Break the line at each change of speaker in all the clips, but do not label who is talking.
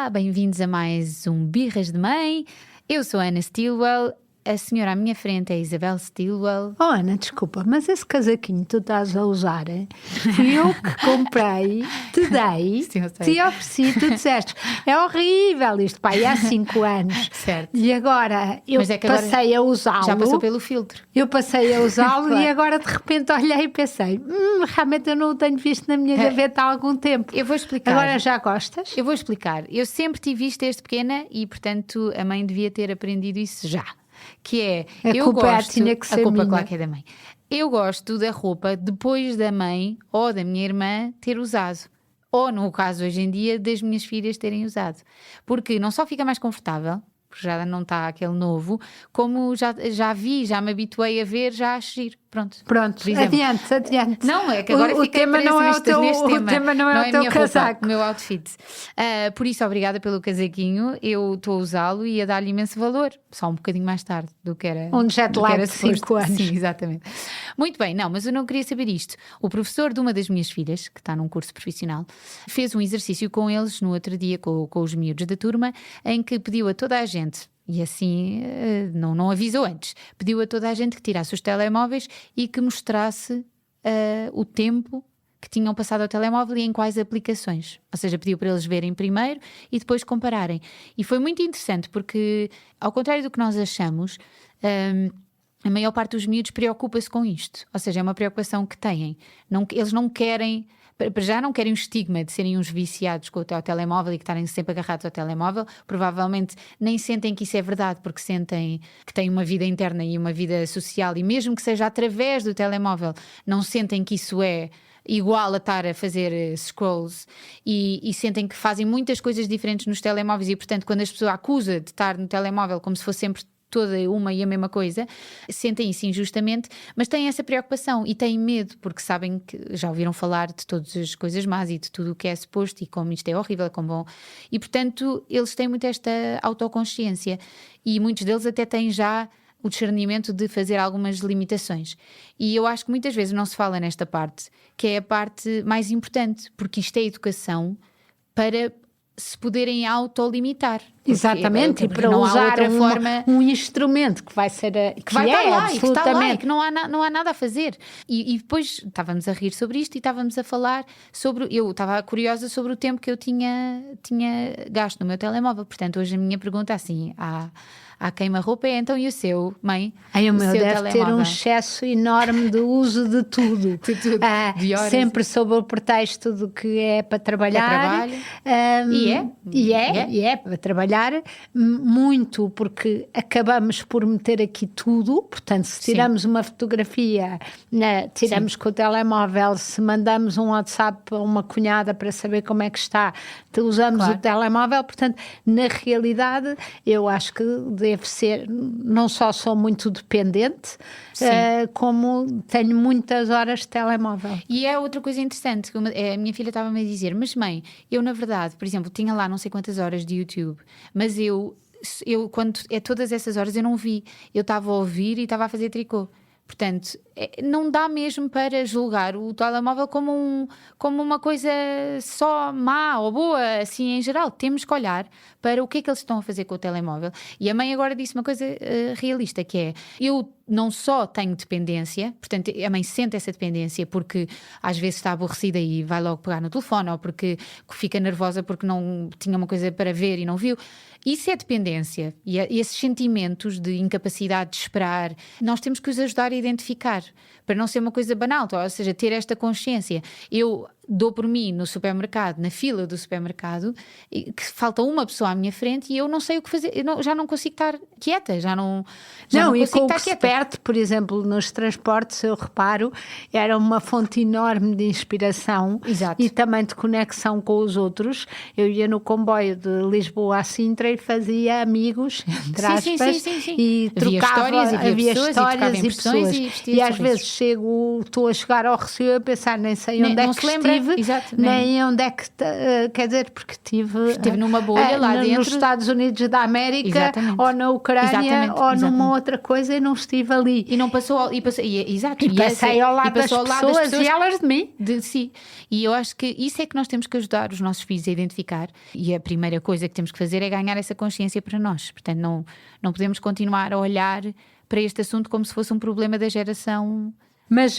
Olá, bem-vindos a mais um Birras de Mãe. Eu sou a Ana Stilwell. A senhora à minha frente é a Isabel Stilwell.
Oh Ana, desculpa, mas esse casaquinho que tu estás a usar, fui eu que comprei, te dei,
Sim, eu sei.
te ofereci, tu disseste, é horrível isto, pai, há 5 anos.
Certo.
E agora eu
Mas é que agora
passei a usá-lo.
Já passou pelo filtro.
Eu passei a usá-lo
Claro.
E agora de repente olhei e pensei, realmente eu não o tenho visto na minha gaveta há algum tempo.
Eu vou explicar.
Agora já gostas?
Eu vou explicar. Eu sempre tive isto desde pequena e, portanto, a mãe devia ter aprendido isso já. Que é,
A culpa tinha que ser
a culpa
minha.
claro que é da mãe. Eu gosto da roupa depois da mãe ou da minha irmã ter usado. Ou, no caso hoje em dia, das minhas filhas terem usado. Porque não só fica mais confortável, porque já não está aquele novo, como já me habituei a ver, já acho giro. Pronto,
Pronto, adiante.
Não, é que agora
o
fiquei
tema não é
neste tema.
o tema não é o teu
a minha
casaco.
roupa, o meu outfit. Por isso, obrigada pelo casaquinho. Eu estou a usá-lo e a dar-lhe imenso valor. Só um bocadinho mais tarde do que era.
Um jet
do que
lag
era
de 5
suposto.
anos.
Sim, exatamente. Muito bem, não, mas eu não queria saber isto. O professor de uma das minhas filhas, que está num curso profissional, fez um exercício com eles no outro dia, com os miúdos da turma, em que pediu a toda a gente. E assim, não avisou antes. Pediu a toda a gente que tirasse os telemóveis e que mostrasse o tempo que tinham passado ao telemóvel e em quais aplicações. Ou seja, pediu para eles verem primeiro e depois compararem. E foi muito interessante porque, ao contrário do que nós achamos, a maior parte dos miúdos preocupa-se com isto. Ou seja, é uma preocupação que têm. Eles não querem... Para já não querem o estigma de serem uns viciados com o telemóvel e que estarem sempre agarrados ao telemóvel. Provavelmente nem sentem que isso é verdade, porque sentem que têm uma vida interna e uma vida social, e mesmo que seja através do telemóvel, não sentem que isso é igual a estar a fazer scrolls e sentem que fazem muitas coisas diferentes nos telemóveis e, portanto, quando as pessoas acusam de estar no telemóvel como se fosse sempre toda uma e a mesma coisa, sentem isso injustamente, mas têm essa preocupação e têm medo, porque sabem que já ouviram falar de todas as coisas más e de tudo o que é suposto e como isto é horrível, como bom. E, portanto, eles têm muito esta autoconsciência e muitos deles até têm já o discernimento de fazer algumas limitações. E eu acho que muitas vezes não se fala nesta parte, que é a parte mais importante, porque isto é educação para se poderem autolimitar.
Exatamente, e para
não
usar
há outra forma...
um instrumento que vai ser que
vai estar lá,
absolutamente...
e que está lá, e que não há nada a fazer. E depois estávamos a rir sobre isto e estávamos a falar sobre... Eu estava curiosa sobre o tempo que eu tinha gasto no meu telemóvel. Portanto, hoje a minha pergunta assim, à queima-roupa é então, e o seu, mãe?
Ai, o meu
seu
deve ter um excesso enorme de uso de tudo.
De tudo. De horas.
Sempre sob o pretexto de que é para trabalhar. E é para trabalhar muito, porque acabamos por meter aqui tudo. Portanto, se tiramos uma fotografia, tiramos com o telemóvel, se mandamos um WhatsApp a uma cunhada para saber como é que está, usamos o telemóvel. Portanto, na realidade, eu acho que deve ser, não só sou muito dependente, como tenho muitas horas de telemóvel.
E é outra coisa interessante, que a minha filha estava-me a dizer, mas mãe, eu na verdade, por exemplo, tinha lá não sei quantas horas de YouTube, mas eu quando todas essas horas eu não vi, eu estava a ouvir e estava a fazer tricô. Portanto, não dá mesmo para julgar o telemóvel como uma coisa só má ou boa, assim em geral. Temos que olhar para o que é que eles estão a fazer com o telemóvel. E a mãe agora disse uma coisa realista, que é, eu não só tenho dependência, portanto a mãe sente essa dependência porque às vezes está aborrecida e vai logo pegar no telefone, ou porque fica nervosa porque não tinha uma coisa para ver e não viu. Isso é dependência, e esses sentimentos de incapacidade de esperar, nós temos que os ajudar a identificar, para não ser uma coisa banal, ou seja, ter esta consciência. Eu dou por mim no supermercado, na fila do supermercado, que falta uma pessoa à minha frente e eu não sei o que fazer, já não consigo estar quieta, já não
e
consigo
com
estar
o que se
quieta.
perde, por exemplo, nos transportes, eu reparo, era uma fonte enorme de inspiração.
Exato.
E também de conexão com os outros. Eu ia no comboio de Lisboa a Sintra e fazia amigos, entre aspas,
sim.
e trocava, havia histórias e pessoas. E às vezes estou a chegar ao Rossio a pensar, nem sei onde é que estive. estive,
exato,
nem onde é que, quer dizer, porque
estive numa bolha lá dentro.
Nos Estados Unidos da América,
Exatamente.
ou na Ucrânia, ou
Exatamente.
numa outra coisa, e não estive ali.
E não passou, exato.
E passei ao lado das pessoas e elas de mim.
Sim. E eu acho que isso é que nós temos que ajudar os nossos filhos a identificar. E a primeira coisa que temos que fazer é ganhar essa consciência para nós. Portanto, não podemos continuar a olhar para este assunto como se fosse um problema da geração.
Mas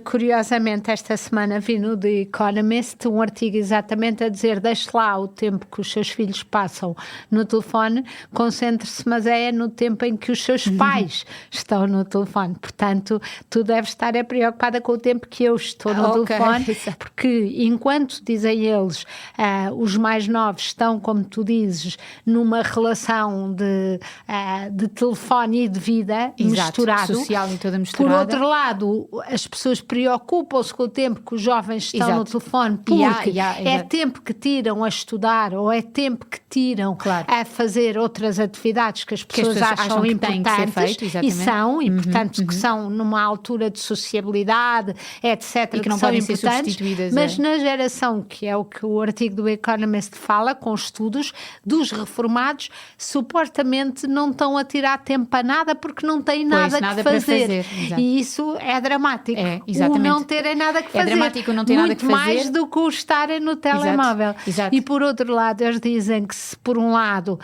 curiosamente esta semana vi no The Economist um artigo exatamente a dizer: deixe lá o tempo que os seus filhos passam no telefone, concentre-se, mas é no tempo em que os seus pais estão no telefone. Portanto, tu deves estar preocupada com o tempo que eu estou no telefone, porque enquanto, dizem eles, os mais novos estão, como tu dizes, numa relação de telefone e de vida, misturado,
social e toda misturada.
Por outro lado, as pessoas preocupam-se com o tempo que os jovens estão no telefone, porque é tempo que tiram a estudar, ou é tempo que tiram a fazer outras atividades que as pessoas acham importantes, e são, e portanto que são numa altura de sociabilidade, etc,
e que não
são
podem
importantes,
ser substituídas.
mas na geração, que é o que o artigo do Economist fala, com estudos dos reformados, supostamente não estão a tirar tempo a nada porque não têm nada que fazer. E isso é dramático. O não terem nada que fazer.
É dramático não ter nada que fazer.
Muito mais do que o estarem no telemóvel.
Exato.
E por outro lado, eles dizem que se por um lado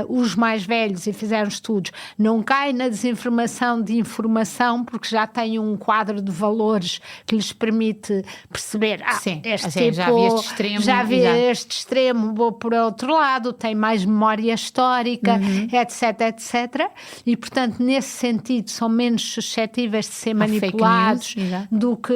os mais velhos, e fizeram estudos, não caem na desinformação de informação porque já têm um quadro de valores que lhes permite perceber já vi este extremo, vou por outro lado, tem mais memória histórica, etc, etc. E portanto, nesse sentido, são menos suscetíveis de ser manipulados do que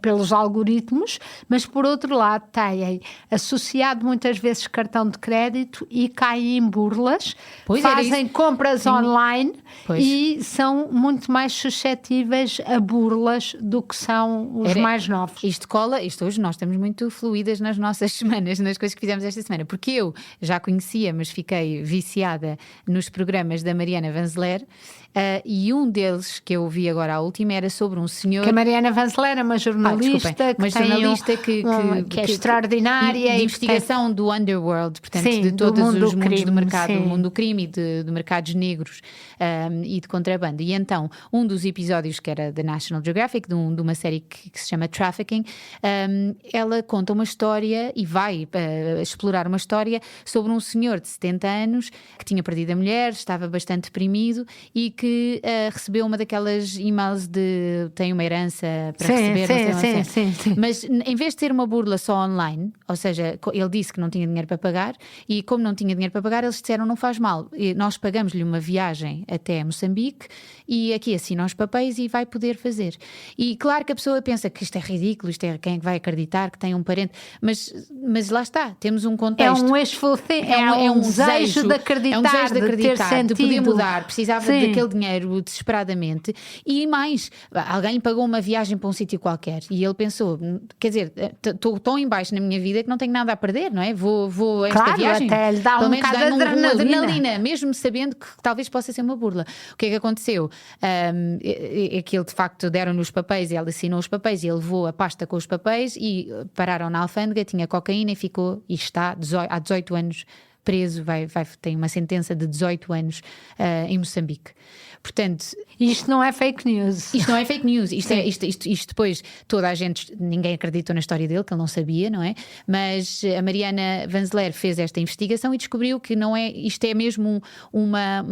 pelos algoritmos, mas por outro lado têm associado muitas vezes cartão de crédito e caem em burlas, fazem compras online e são muito mais suscetíveis a burlas do que são os mais novos.
Isto hoje nós estamos muito fluídas nas nossas semanas, nas coisas que fizemos esta semana, porque eu já conhecia, mas fiquei viciada nos programas da Mariana Vanzeler. E um deles que eu vi agora, a última, era sobre um senhor...
Que a Mariana Vanzeler é uma jornalista, que é extraordinária.
De investigação do underworld, portanto, de todos os mundos do mercado, do mundo do crime e de mercados negros e de contrabando. E então, um dos episódios que era da National Geographic, de uma série que se chama Trafficking, ela conta uma história e vai explorar uma história sobre um senhor de 70 anos que tinha perdido a mulher, estava bastante deprimido e que recebeu uma daquelas e-mails de tem uma herança para receber,
sim.
Mas em vez de ter uma burla só online, ou seja, ele disse que não tinha dinheiro para pagar e como não tinha dinheiro para pagar, eles disseram não faz mal, nós pagamos-lhe uma viagem até Moçambique e aqui assina os papéis e vai poder fazer. E claro que a pessoa pensa que isto é ridículo, isto é quem vai acreditar que tem um parente, mas lá está, temos um contexto.
É um wishful thinking, é um desejo de acreditar,
de poder mudar, precisava daquele dinheiro desesperadamente e mais, alguém lhe pagou uma viagem para um sítio qualquer e ele pensou, quer dizer, estou tão em baixo na minha vida que não tenho nada a perder, não é? Vou a esta viagem,
até lhe dá um bocado de
adrenalina, mesmo sabendo que talvez possa ser uma burla. O que é que aconteceu? Aquilo de facto deram-lhe os papéis e ela assinou os papéis e ele levou a pasta com os papéis e pararam na alfândega, tinha cocaína e ficou, e está há 18 anos preso, tem uma sentença de 18 anos em Moçambique. Portanto,
isto não é fake news.
Isto não é fake news. Isto depois, toda a gente, ninguém acreditou na história dele, que ele não sabia, não é? Mas a Mariana Vanzeler fez esta investigação e descobriu que não é, isto é mesmo uma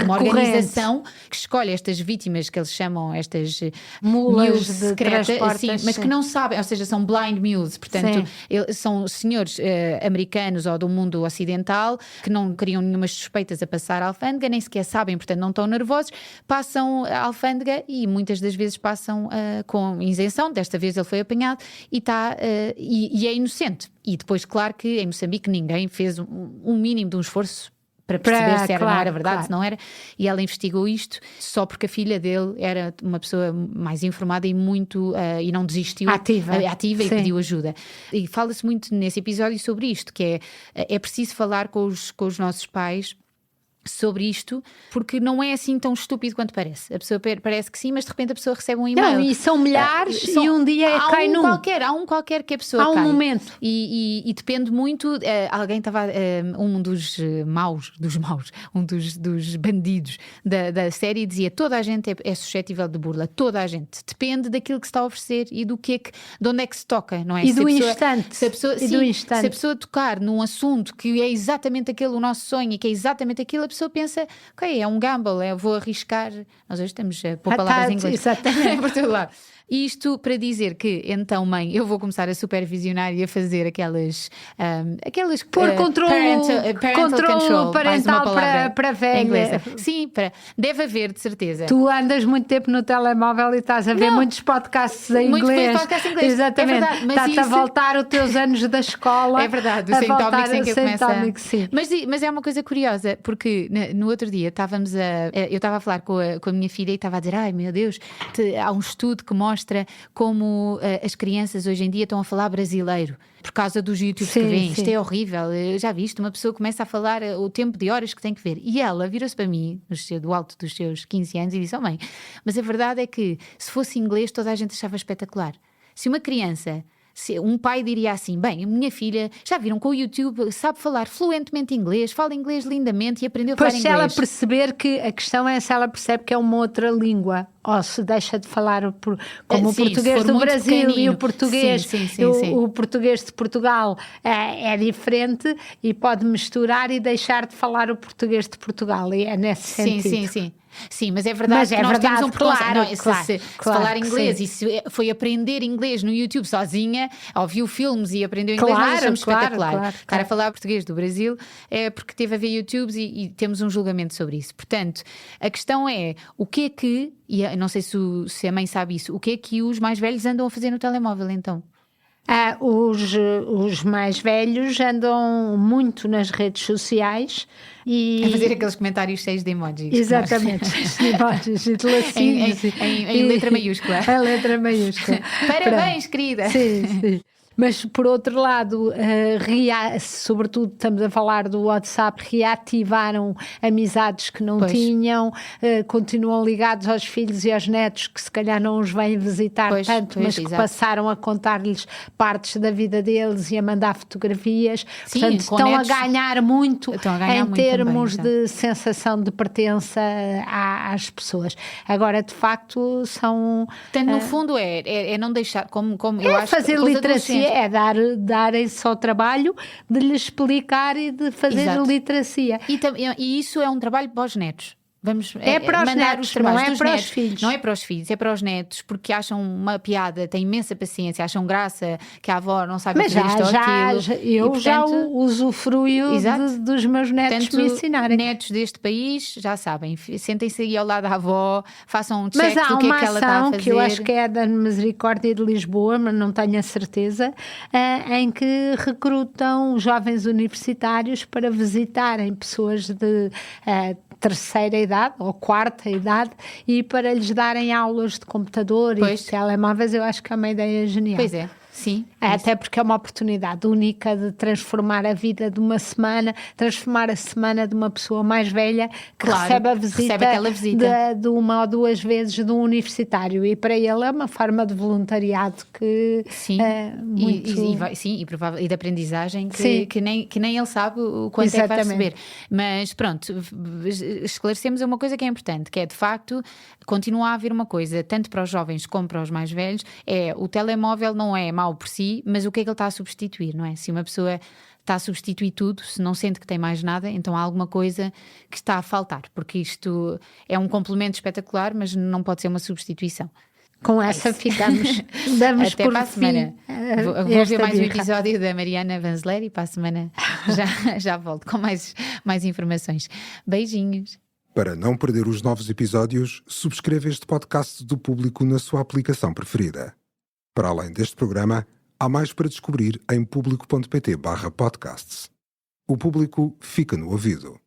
organização que escolhe estas vítimas, que eles chamam estas
mulas
secretas, mas que não sabem, ou seja, são blind mules, portanto, são senhores americanos ou do mundo ocidental que não criam nenhumas suspeitas a passar a alfândega, nem sequer sabem, portanto não estão nervosos, passam a alfândega e muitas das vezes passam com isenção. Desta vez ele foi apanhado e é inocente. E depois, claro que em Moçambique ninguém fez um mínimo de um esforço para perceber se era, não era verdade, se não era. E ela investigou isto só porque a filha dele era uma pessoa mais informada e muito e não desistiu, ativa e pediu ajuda. E fala-se muito nesse episódio sobre isto, que é preciso falar com os nossos pais sobre isto, porque não é assim tão estúpido quanto parece. A pessoa parece que sim, mas de repente a pessoa recebe um e-mail.
Não, e são milhares e um dia cai num.
Há um qualquer que a pessoa
cai.
Há um
momento.
E depende muito. Alguém estava. Um dos maus, um dos bandidos da série dizia: toda a gente é suscetível de burla, toda a gente. Depende daquilo que se está a oferecer e de onde é que se toca, não é?
E do instante.
Se a pessoa tocar num assunto que é exatamente aquele o nosso sonho e que é exatamente aquilo, a pessoa pensa, ok, é um gamble, eu vou arriscar. Nós hoje temos por palavras em inglês.
Exatamente.
Por todo lado. Isto para dizer que, então, mãe, eu vou começar a supervisionar e a fazer aquelas
por controle parental para velha.
Sim, deve haver, de certeza.
Tu andas muito tempo no telemóvel e estás a ver muitos podcasts em inglês. Exatamente.
É verdade,
Estás a voltar os teus anos da escola.
É verdade, o Saint-Tómico em que eu começo
sim.
Mas é uma coisa curiosa, porque no outro dia eu estava a falar com a minha filha e estava a dizer, ai meu Deus, há um estudo que mostra como as crianças hoje em dia estão a falar brasileiro por causa dos YouTubes que vêm. Isto é horrível. Eu já viste, uma pessoa começa a falar o tempo de horas que tem que ver. E ela virou-se para mim, do alto dos seus 15 anos, e disse, mãe, mas a verdade é que se fosse inglês toda a gente achava espetacular. Se uma criança... Um pai diria assim, bem, a minha filha, já viram com o YouTube, sabe falar fluentemente inglês, fala inglês lindamente e aprendeu a falar inglês.
Pois se ela perceber que, a questão é se ela percebe que é uma outra língua, ou se deixa de falar como o português do Brasil e o português, o português de Portugal é diferente e pode misturar e deixar de falar o português de Portugal, e é nesse sentido.
Sim, mas é verdade que nós temos um preconceito. Se falar inglês e se foi aprender inglês no YouTube sozinha, ouviu filmes e aprendeu inglês, nós achamos espetacular. Estar a falar português do Brasil é porque teve a ver YouTubes e temos um julgamento sobre isso. Portanto, a questão é, o que é que, e não sei se a mãe sabe isso, o que é que os mais velhos andam a fazer no telemóvel então?
Os mais velhos andam muito nas redes sociais e...
a fazer aqueles comentários cheios de emojis.
Exatamente, cheios de emojis e de lacinhos.
Em letra maiúscula.
Em letra maiúscula.
Parabéns, querida!
Sim. Mas, por outro lado, sobretudo estamos a falar do WhatsApp, reativaram amizades que não tinham, continuam ligados aos filhos e aos netos que se calhar não os vêm visitar tanto, mas que passaram a contar-lhes partes da vida deles e a mandar fotografias.
Sim,
portanto, estão a ganhar muito em termos
também,
de sensação de pertença às pessoas. Agora, de facto, são...
Portanto, no fundo é não deixar, como eu acho...
fazer literacia. É darem-se ao trabalho de lhe explicar e de fazer literacia.
E isso é um trabalho para os netos.
É para os netos, não é para os filhos.
Não é para os filhos, é para os netos, porque acham uma piada, têm imensa paciência, acham graça que a avó não sabe fazer isto ou aquilo.
Eu já usufruo dos meus netos me ensinarem.
Netos deste país já sabem, sentem-se aí ao lado da avó, façam um check do que é que ela está a fazer. Mas há uma ação
que eu acho que é da Misericórdia de Lisboa, mas não tenho a certeza, em que recrutam jovens universitários para visitarem pessoas de terceira idade ou quarta idade e para lhes darem aulas de computador e de telemóveis. Eu acho que é uma ideia genial.
Pois é. Sim.
Até porque é uma oportunidade única de transformar a vida de uma semana, transformar a semana de uma pessoa mais velha que recebe a visita, de uma ou duas vezes de um universitário, e para ele é uma forma de voluntariado que muito...
e de aprendizagem que nem ele sabe o quanto é que vai receber. Mas pronto, esclarecemos uma coisa que é importante, que é de facto continua a haver uma coisa, tanto para os jovens como para os mais velhos, o telemóvel não é mau por si, mas o que é que ele está a substituir, não é? Se uma pessoa está a substituir tudo, se não sente que tem mais nada, então há alguma coisa que está a faltar, porque isto é um complemento espetacular, mas não pode ser uma substituição.
Com essa ficamos, damos
até
por
para a
fim.
Semana. Vou ver mais um episódio da Mariana Vanzeler e para a semana já volto com mais informações. Beijinhos.
Para não perder os novos episódios, subscreva este podcast do Público na sua aplicação preferida. Para além deste programa, há mais para descobrir em público.pt/podcasts. O Público fica no ouvido.